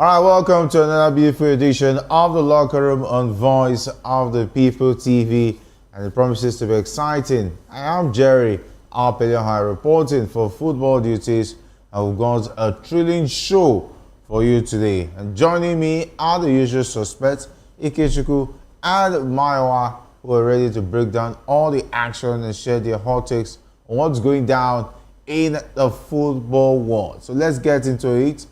All right, welcome to another beautiful edition of the Locker Room on Voice of the People TV, and it promises to be exciting. I am Jerry High reporting for football duties, and we've got a thrilling show for you today. And joining me are the usual suspects, Ikechukwu and Maiwa, who are ready to break down all the action and share their hot takes on what's going down in the football world. So let's get into it.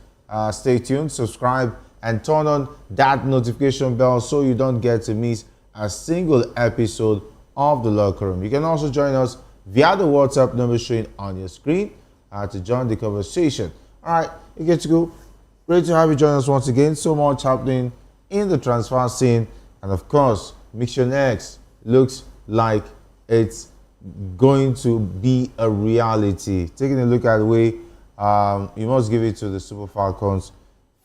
Stay tuned, subscribe, and turn on that notification bell so you don't get to miss a single episode of the Locker Room. You can also join us via the WhatsApp number showing on your screen to join the conversation. All right, you get to go. Great to have you join us once again. So much happening in the transfer scene, and of course, Mission X looks like it's going to be a reality. Taking a look at the way you must give it to the Super Falcons,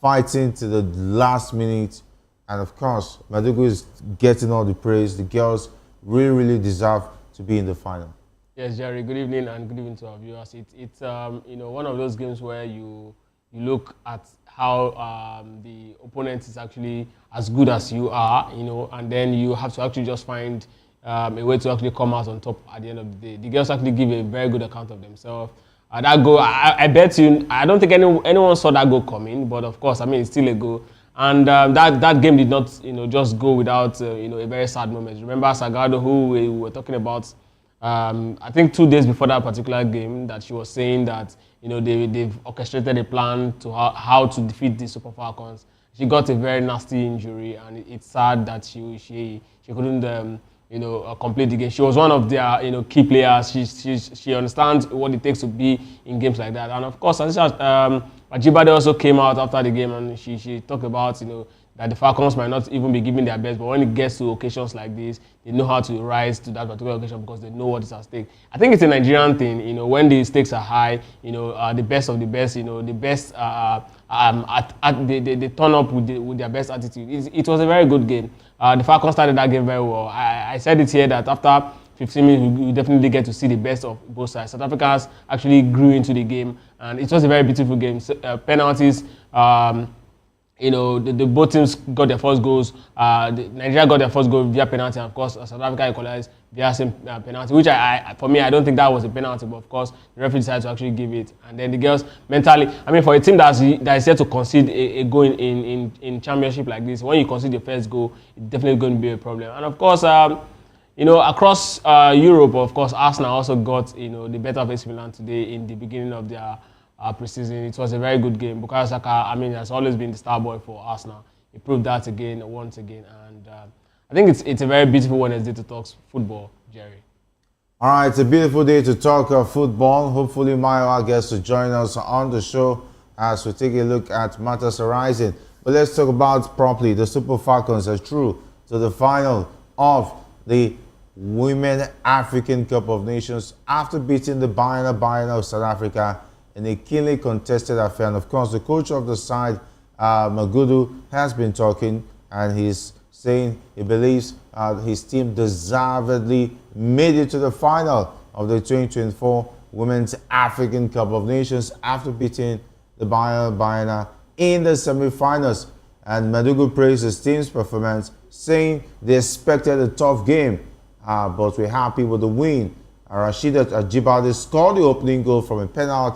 fighting to the last minute. And of course, Madugu is getting all the praise. The girls really deserve to be in the final. Yes, Jerry, good evening and good evening to our viewers. It's one of those games where you look at how the opponent is actually as good as you are, and then you have to actually just find a way to actually come out on top at the end of the day. The girls actually give a very good account of themselves. That goal, I bet you, I don't think anyone saw that goal coming, but of course, it's still a goal. And that game did not, just go without, a very sad moment. Remember Sagado, who we were talking about, I think 2 days before that particular game, that she was saying that, they've orchestrated a plan to how to defeat the Super Falcons. She got a very nasty injury, and it's sad that she couldn't, complete the game. She was one of their, key players. She understands what it takes to be in games like that. And of course, Ajibade also came out after the game, and she talked about, that the Falcons might not even be giving their best, but when it gets to occasions like this, they know how to rise to that particular occasion because they know what is at stake. I think it's a Nigerian thing, when the stakes are high, the best of the best, the best, they turn up with their best attitude. It was a very good game. The Falcons started that game very well. I said it here that after 15 minutes, we definitely get to see the best of both sides. South Africans actually grew into the game, and it was a very beautiful game. Penalties, the both teams got their first goals. Nigeria got their first goal via penalty, and of course, South Africa equalized via same penalty, which for me, I don't think that was a penalty, but of course, the referee decided to actually give it. And then the girls mentally, for a team that is yet to concede a goal in championship like this, when you concede your first goal, it's definitely going to be a problem. And of course, across Europe, of course, Arsenal also got the better of AC Milan today in the beginning of their preseason. It was a very good game. Bukayo Saka, has always been the star boy for Arsenal. He proved that once again, and I think it's a very beautiful Wednesday to talk football, Jerry. All right, it's a beautiful day to talk football. Hopefully, Maiwa gets to join us on the show as we take a look at matters arising. But let's talk about properly. The Super Falcons are through to the final of the Women African Cup of Nations after beating the Bayern of South Africa in a keenly contested affair. And of course, the coach of the side, Magudu, has been talking, and he's saying he believes his team deservedly made it to the final of the 2024 Women's African Cup of Nations after beating the Bayern in the semi-finals. And Madugu praised his team's performance, saying they expected a tough game, but we're happy with the win. Rasheedat Ajibade scored the opening goal from a penalty.